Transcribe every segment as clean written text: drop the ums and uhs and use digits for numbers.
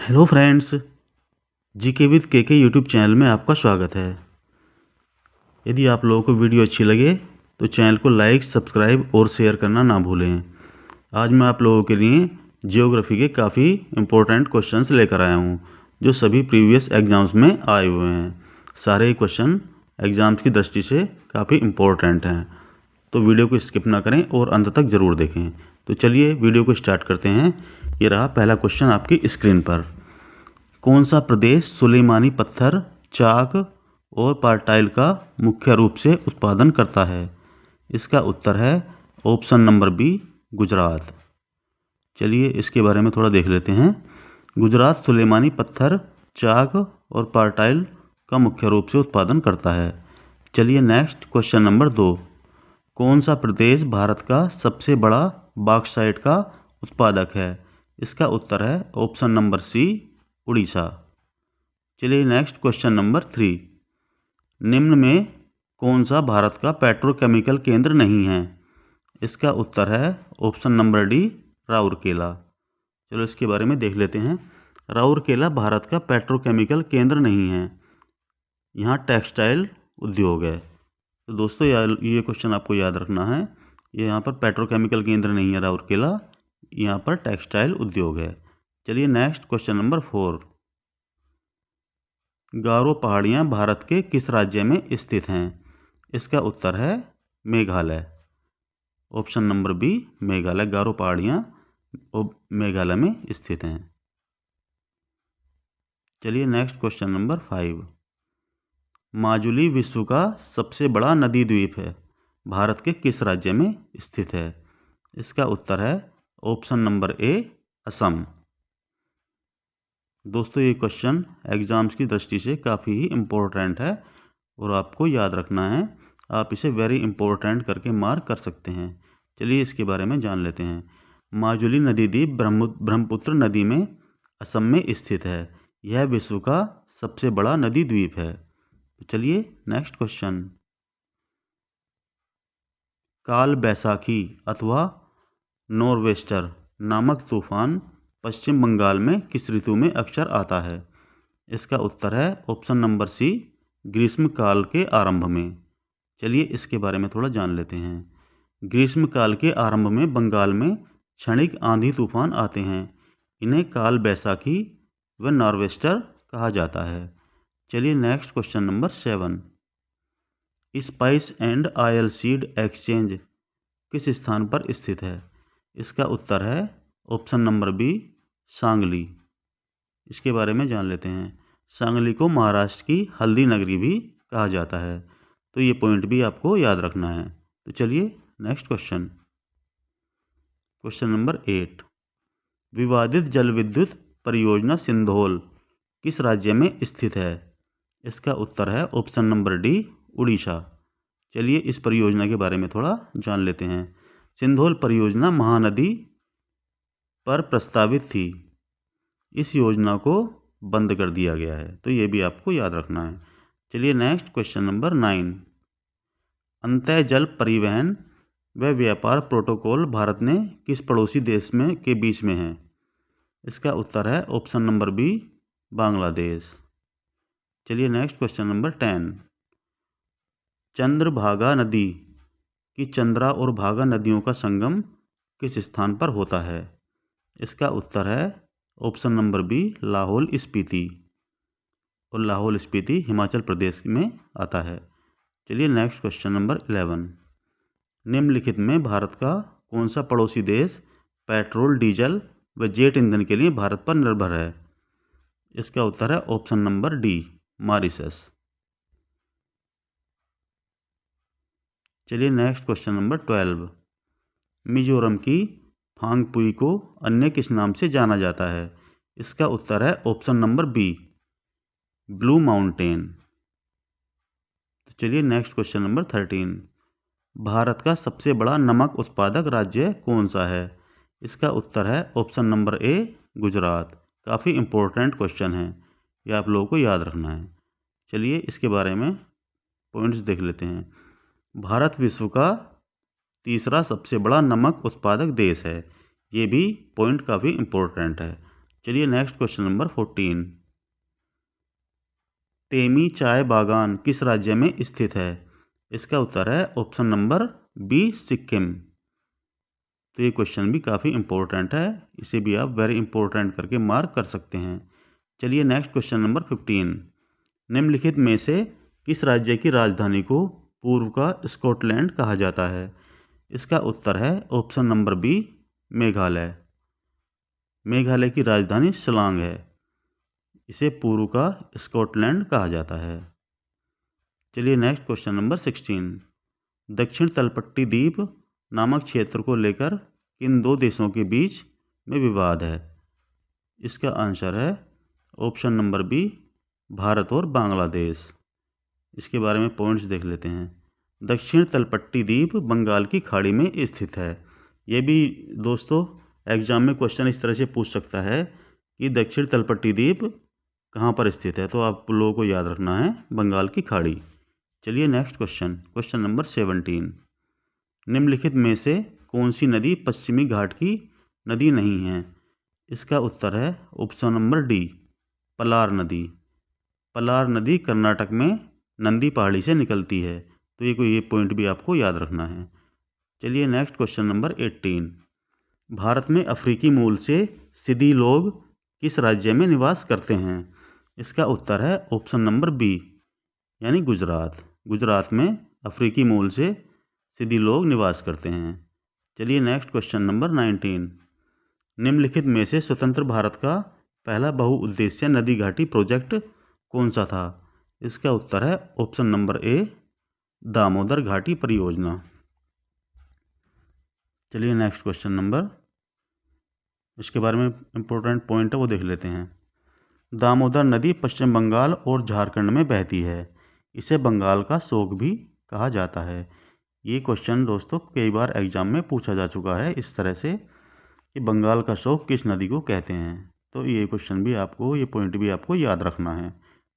Hello friends, GK with KK YouTube channel में आपका स्वागत है। यदि आप लोगों को वीडियो अच्छी लगे तो चैनल को लाइक, सब्सक्राइब और शेयर करना ना भूलें। आज मैं आप लोगों के लिए जियोग्राफी के काफ़ी इम्पोर्टेंट क्वेश्चंस लेकर आया हूँ जो सभी प्रीवियस एग्ज़ाम्स में आए हुए हैं। सारे ही क्वेश्चन एग्ज़ाम्स की दृष्टि से काफ़ी इम्पोर्टेंट हैं, तो वीडियो को स्किप ना करें और अंत तक ज़रूर देखें। तो चलिए वीडियो को स्टार्ट करते हैं। ये रहा पहला क्वेश्चन आपकी स्क्रीन पर। कौन सा प्रदेश सुलेमानी पत्थर, चाक और पार्टाइल का मुख्य रूप से उत्पादन करता है? इसका उत्तर है ऑप्शन नंबर बी, गुजरात। चलिए इसके बारे में थोड़ा देख लेते हैं। गुजरात सुलेमानी पत्थर, चाक और पार्टाइल का मुख्य रूप से उत्पादन करता है। चलिए नेक्स्ट क्वेश्चन नंबर 2। कौन सा प्रदेश भारत का सबसे बड़ा बॉक्साइट का उत्पादक है? इसका उत्तर है ऑप्शन नंबर सी, उड़ीसा। चलिए नेक्स्ट क्वेश्चन नंबर 3। निम्न में कौन सा भारत का पेट्रोकेमिकल केंद्र नहीं है? इसका उत्तर है ऑप्शन नंबर डी, राउरकेला। चलो इसके बारे में देख लेते हैं। राउरकेला भारत का पेट्रोकेमिकल केंद्र नहीं है, यहाँ टेक्सटाइल उद्योग है। तो दोस्तों ये क्वेश्चन आपको याद रखना है। ये यहाँ पर पेट्रोकेमिकल केंद्र नहीं है राउरकेला, यहाँ पर टेक्सटाइल उद्योग है। चलिए नेक्स्ट क्वेश्चन नंबर 4। गारो पहाड़ियाँ भारत के किस राज्य में स्थित हैं? इसका उत्तर है Meghalaya. Option number B, Meghalaya. Garo पहाड़ियाँ मेघालय में स्थित हैं। चलिए नेक्स्ट क्वेश्चन नंबर 5। माजुली विश्व का सबसे बड़ा नदी द्वीप है, भारत के किस राज्य में स्थित है? इसका उत्तर है ऑप्शन नंबर ए, असम। दोस्तों ये क्वेश्चन एग्ज़ाम्स की दृष्टि से काफ़ी ही इम्पोर्टेंट है और आपको याद रखना है। आप इसे वेरी इम्पोर्टेंट करके मार्क कर सकते हैं। चलिए इसके बारे में जान लेते हैं। माजुली नदी द्वीप ब्रह्मपुत्र नदी में असम में स्थित है। यह विश्व का सबसे बड़ा नदी द्वीप है। तो चलिए नेक्स्ट क्वेश्चन। काल बैसाखी अथवा नॉर्वेस्टर नामक तूफान पश्चिम बंगाल में किस ऋतु में अक्सर आता है? इसका उत्तर है ऑप्शन नंबर सी, ग्रीष्मकाल के आरंभ में। चलिए इसके बारे में थोड़ा जान लेते हैं। ग्रीष्मकाल के आरंभ में बंगाल में क्षणिक आंधी तूफान आते हैं। इन्हें काल बैसाखी व नॉर्वेस्टर कहा जाता है। चलिए next question number 7। Spice and oil seed exchange किस स्थान पर स्थित है? इसका उत्तर है ऑप्शन नंबर बी, सांगली। इसके बारे में जान लेते हैं। सांगली को महाराष्ट्र की हल्दी नगरी भी कहा जाता है, तो ये पॉइंट भी आपको याद रखना है। तो चलिए नेक्स्ट क्वेश्चन। Question number 8। विवादित जल विद्युत परियोजना सिंधोल किस राज्य में स्थित है? इसका उत्तर है ऑप्शन नंबर डी, उड़ीसा। चलिए इस परियोजना के बारे में थोड़ा जान लेते हैं। सिंधोल परियोजना महानदी पर प्रस्तावित थी। इस योजना को बंद कर दिया गया है, तो ये भी आपको याद रखना है। चलिए नेक्स्ट क्वेश्चन नंबर 9। अंतः जल परिवहन व व्यापार प्रोटोकॉल भारत ने किस पड़ोसी देश में के बीच में है? इसका उत्तर है ऑप्शन नंबर बी, बांग्लादेश। चलिए नेक्स्ट क्वेश्चन नंबर 10। चंद्रभागा नदी की चंद्रा और भागा नदियों का संगम किस स्थान पर होता है? इसका उत्तर है option number B, Lahaul Spiti. और लाहौल स्पीति हिमाचल प्रदेश में आता है। चलिए नेक्स्ट क्वेश्चन नंबर 11। निम्नलिखित में भारत का कौन सा पड़ोसी देश पेट्रोल, डीजल व जेट ईंधन के लिए भारत पर निर्भर है? इसका उत्तर है ऑप्शन नंबर डी, मॉरिशस। चलिए नेक्स्ट क्वेश्चन नंबर 12। मिजोरम की फांगपुई को अन्य किस नाम से जाना जाता है? इसका उत्तर है option number B, blue mountain. तो चलिए नेक्स्ट क्वेश्चन नंबर 13। भारत का सबसे बड़ा नमक उत्पादक राज्य कौन सा है? इसका उत्तर है ऑप्शन नंबर ए, गुजरात। काफ़ी इम्पोर्टेंट क्वेश्चन है, ये आप लोगों को याद रखना है। चलिए इसके बारे में पॉइंट्स देख लेते हैं। भारत विश्व का तीसरा सबसे बड़ा नमक उत्पादक देश है। ये भी पॉइंट काफ़ी इम्पोर्टेंट है। चलिए नेक्स्ट क्वेश्चन नंबर 14। तेमी चाय बागान किस राज्य में स्थित है? इसका उत्तर है ऑप्शन नंबर बी, सिक्किम। तो ये क्वेश्चन भी काफ़ी इंपॉर्टेंट है, इसे भी आप वेरी इंपॉर्टेंट करके मार्क कर सकते हैं। चलिए नेक्स्ट क्वेश्चन नंबर 15। निम्नलिखित में से किस राज्य की राजधानी को पूर्व का स्कॉटलैंड कहा जाता है? इसका उत्तर है option number B, Meghalaya. Meghalaya की राजधानी शिलांग है, इसे पूर्व का स्कॉटलैंड कहा जाता है। चलिए नेक्स्ट क्वेश्चन नंबर 16। दक्षिण तलपट्टी द्वीप नामक क्षेत्र को लेकर किन दो देशों के बीच में विवाद है? इसका आंसर है ऑप्शन नंबर बी, भारत और बांग्लादेश। इसके बारे में पॉइंट्स देख लेते हैं। दक्षिण तलपट्टी द्वीप बंगाल की खाड़ी में स्थित है। ये भी दोस्तों एग्जाम में क्वेश्चन इस तरह से पूछ सकता है कि दक्षिण तलपट्टी द्वीप कहाँ पर स्थित है, तो आप लोगों को याद रखना है बंगाल की खाड़ी। चलिए नेक्स्ट क्वेश्चन नंबर 17। निम्नलिखित में से कौन सी नदी पश्चिमी घाट की नदी नहीं है? इसका उत्तर है ऑप्शन नंबर डी, पलार नदी। पलार नदी कर्नाटक में नंदी पहाड़ी से निकलती है, तो ये पॉइंट भी आपको याद रखना है। चलिए नेक्स्ट क्वेश्चन नंबर 18। भारत में अफ्रीकी मूल से सिद्धि लोग किस राज्य में निवास करते हैं? इसका उत्तर है ऑप्शन नंबर बी, यानी गुजरात। गुजरात में अफ्रीकी मूल से सिद्धि लोग निवास करते हैं। चलिए नेक्स्ट क्वेश्चन नंबर 19। निम्नलिखित में से स्वतंत्र भारत का पहला बहुउद्देशीय नदी घाटी प्रोजेक्ट कौन सा था? इसका उत्तर है ऑप्शन नंबर ए, दामोदर घाटी परियोजना। चलिए नेक्स्ट क्वेश्चन नंबर, इसके बारे में इंपॉर्टेंट पॉइंट है वो देख लेते हैं। दामोदर नदी पश्चिम बंगाल और झारखंड में बहती है, इसे बंगाल का शोक भी कहा जाता है। ये क्वेश्चन दोस्तों कई बार एग्जाम में पूछा जा चुका है इस तरह से कि बंगाल का शोक किस नदी को कहते हैं, तो ये क्वेश्चन भी आपको, ये पॉइंट भी आपको याद रखना है,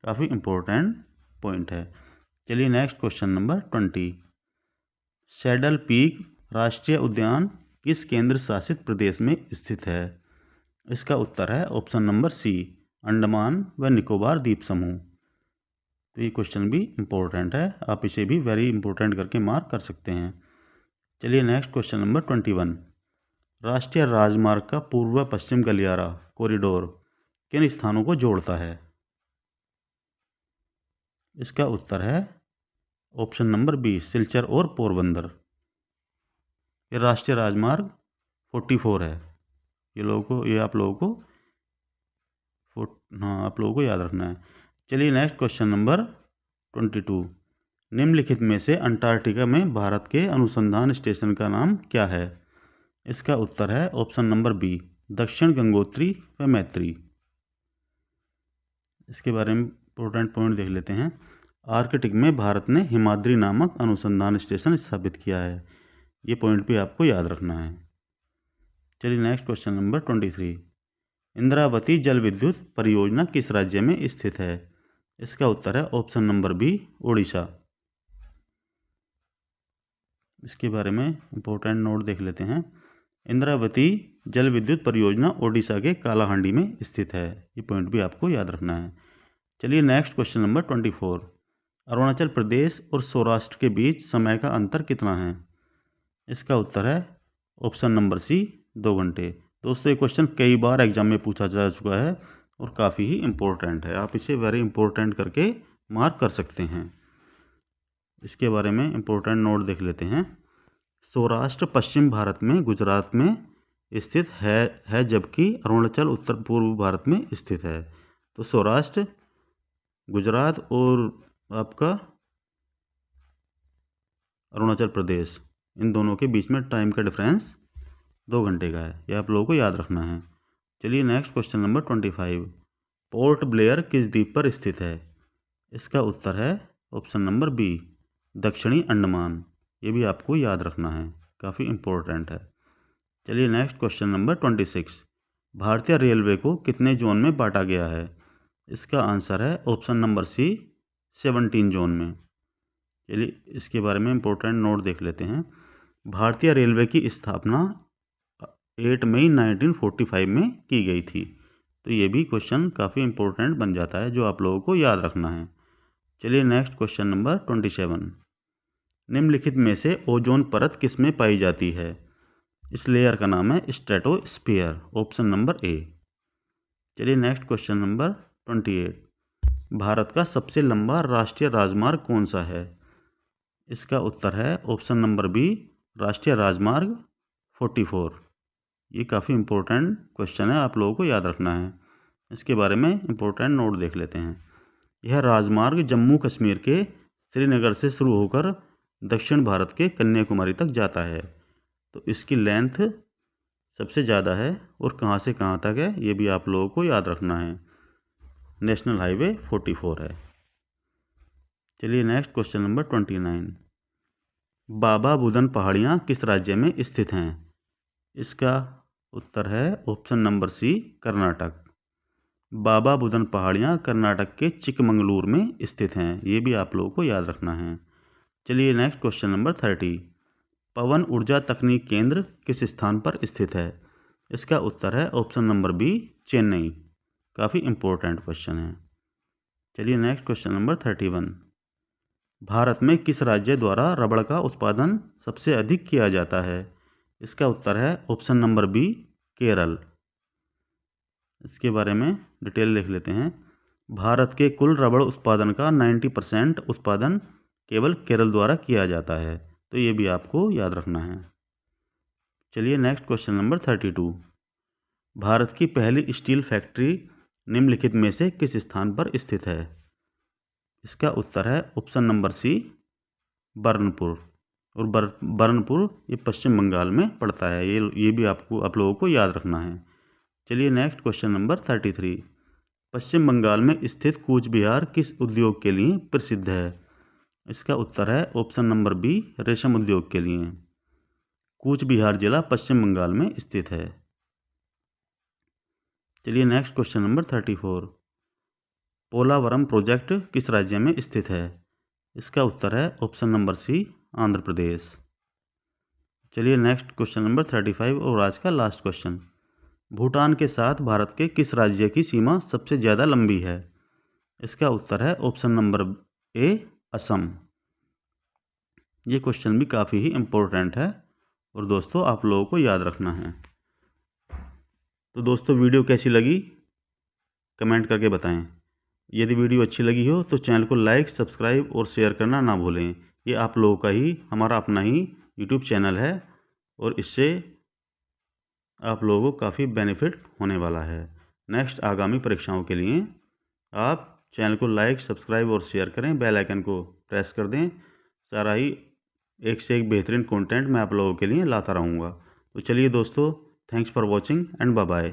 काफ़ी इम्पोर्टेंट पॉइंट है। चलिए next question number 20। Saddle peak राष्ट्रीय उद्यान किस केंद्र शासित प्रदेश में स्थित है? इसका उत्तर है ऑप्शन नंबर सी, अंडमान व निकोबार द्वीप समूह। तो ये क्वेश्चन भी इम्पोर्टेंट है, आप इसे भी वेरी इंपॉर्टेंट करके मार्क कर सकते हैं। चलिए नेक्स्ट क्वेश्चन नंबर 21। राष्ट्रीय राजमार्ग का पूर्व पश्चिम गलियारा कॉरिडोर किन स्थानों को जोड़ता है? इसका उत्तर है ऑप्शन नंबर बी, सिलचर और पोरबंदर। ये राष्ट्रीय राजमार्ग 44 है, ये आप लोगों को याद रखना है। चलिए नेक्स्ट क्वेश्चन नंबर 22। निम्नलिखित में से अंटार्कटिका में भारत के अनुसंधान स्टेशन का नाम क्या है? इसका उत्तर है ऑप्शन नंबर बी, दक्षिण गंगोत्री व मैत्री। इसके बारे में इंपॉर्टेंट पॉइंट देख लेते हैं। आर्कटिक में भारत ने हिमाद्री नामक अनुसंधान स्टेशन स्थापित किया है, ये पॉइंट भी आपको याद रखना है। चलिए नेक्स्ट क्वेश्चन नंबर 23। इंद्रावती जल विद्युत परियोजना किस राज्य में स्थित है? इसका उत्तर है ऑप्शन नंबर बी, ओडिशा। इसके बारे में इंपॉर्टेंट नोट देख लेते हैं। इंद्रावती जल विद्युत परियोजना ओडिशा के कालाहांडी में स्थित है, ये पॉइंट भी आपको याद रखना है। चलिए next question number 24। Arunachal Pradesh और सौराष्ट्र के बीच समय का अंतर कितना है? इसका उत्तर है ऑप्शन नंबर सी, 2 घंटे। दोस्तों ये क्वेश्चन कई बार एग्जाम में पूछा जा चुका है और काफ़ी ही इम्पोर्टेंट है, आप इसे वेरी इंपॉर्टेंट करके मार्क कर सकते हैं। इसके बारे में इंपॉर्टेंट नोट देख लेते हैं। सौराष्ट्र पश्चिम भारत में गुजरात में स्थित है जबकि अरुणाचल उत्तर पूर्व भारत में स्थित है। तो सौराष्ट्र, गुजरात और आपका अरुणाचल प्रदेश, इन दोनों के बीच में टाइम का डिफरेंस 2 घंटे का है, यह आप लोगों को याद रखना है। चलिए next question number 25। Port Blair किस द्वीप पर स्थित है? इसका उत्तर है ऑप्शन नंबर बी, दक्षिणी अंडमान। ये भी आपको याद रखना है, काफ़ी इम्पोर्टेंट है। चलिए नेक्स्ट क्वेश्चन नंबर 26। भारतीय रेलवे को कितने जोन में बांटा गया है? इसका आंसर है ऑप्शन नंबर सी, 17 जोन में। चलिए इसके बारे में इंपॉर्टेंट नोट देख लेते हैं। भारतीय रेलवे की स्थापना 8 मई 1945 में की गई थी। तो ये भी क्वेश्चन काफ़ी इम्पोर्टेंट बन जाता है, जो आप लोगों को याद रखना है। चलिए नेक्स्ट क्वेश्चन नंबर 27। निम्नलिखित में से ओजोन परत किस में पाई जाती है? इस लेयर का नाम है स्ट्रेटोस्फीयर, ऑप्शन नंबर ए। चलिए नेक्स्ट क्वेश्चन नंबर 28। भारत का सबसे लंबा राष्ट्रीय राजमार्ग कौन सा है? इसका उत्तर है ऑप्शन नंबर बी, राष्ट्रीय राजमार्ग 44। ये काफ़ी इम्पोर्टेंट क्वेश्चन है, आप लोगों को याद रखना है। इसके बारे में इम्पोर्टेंट नोट देख लेते हैं। यह राजमार्ग जम्मू कश्मीर के श्रीनगर से शुरू होकर दक्षिण भारत के कन्याकुमारी तक जाता है। तो इसकी लेंथ सबसे ज़्यादा है और कहाँ से कहाँ तक है ये भी आप लोगों को याद रखना है। नेशनल हाईवे 44 है। चलिए next question number 29। Baba Budan पहाड़ियाँ किस राज्य में स्थित हैं? इसका उत्तर है option number C, Karnataka. Baba Budan पहाड़ियाँ कर्नाटक के चिकमंगलूर में स्थित हैं। ये भी आप लोगों को याद रखना है। चलिए नेक्स्ट क्वेश्चन नंबर 30। पवन ऊर्जा तकनीक केंद्र किस स्थान पर स्थित है? इसका उत्तर है ऑप्शन नंबर बी, चेन्नई। काफ़ी इम्पोर्टेंट क्वेश्चन है। चलिए नेक्स्ट क्वेश्चन नंबर 31। भारत में किस राज्य द्वारा रबड़ का उत्पादन सबसे अधिक किया जाता है? इसका उत्तर है ऑप्शन नंबर बी, केरल। इसके बारे में डिटेल देख लेते हैं। भारत के कुल रबड़ उत्पादन का 90% उत्पादन केवल केरल द्वारा किया जाता है। तो ये भी आपको याद रखना है। चलिए नेक्स्ट क्वेश्चन नंबर 32। भारत की पहली स्टील फैक्ट्री निम्नलिखित में से किस स्थान पर स्थित है? इसका उत्तर है ऑप्शन नंबर सी, बर्नपुर। और बर्नपुर ये पश्चिम बंगाल में पड़ता है। ये भी आप लोगों को याद रखना है। चलिए नेक्स्ट क्वेश्चन नंबर 33। पश्चिम बंगाल में स्थित कूच बिहार किस उद्योग के लिए प्रसिद्ध है? इसका उत्तर है ऑप्शन नंबर बी, रेशम उद्योग के लिए। कूच बिहार जिला पश्चिम बंगाल में स्थित है। चलिए next question number 34। Polavaram project किस राज्य में स्थित है? इसका उत्तर है option number C, Andhra Pradesh. चलिए नेक्स्ट क्वेश्चन नंबर 35 और आज का लास्ट क्वेश्चन। भूटान के साथ भारत के किस राज्य की सीमा सबसे ज़्यादा लंबी है? इसका उत्तर है ऑप्शन नंबर ए, असम। ये क्वेश्चन भी काफ़ी ही इम्पोर्टेंट है और दोस्तों आप लोगों को याद रखना है। तो दोस्तों वीडियो कैसी लगी कमेंट करके बताएं। यदि वीडियो अच्छी लगी हो तो चैनल को लाइक, सब्सक्राइब और शेयर करना ना भूलें। ये आप लोगों का ही, हमारा अपना ही यूट्यूब चैनल है और इससे आप लोगों को काफ़ी बेनिफिट होने वाला है। नेक्स्ट आगामी परीक्षाओं के लिए आप चैनल को लाइक, सब्सक्राइब और शेयर करें, बेल आइकन को प्रेस कर दें। सारा ही एक से एक बेहतरीन कंटेंट मैं आप लोगों के लिए लाता रहूँगा। तो चलिए दोस्तों, thanks for watching and bye bye.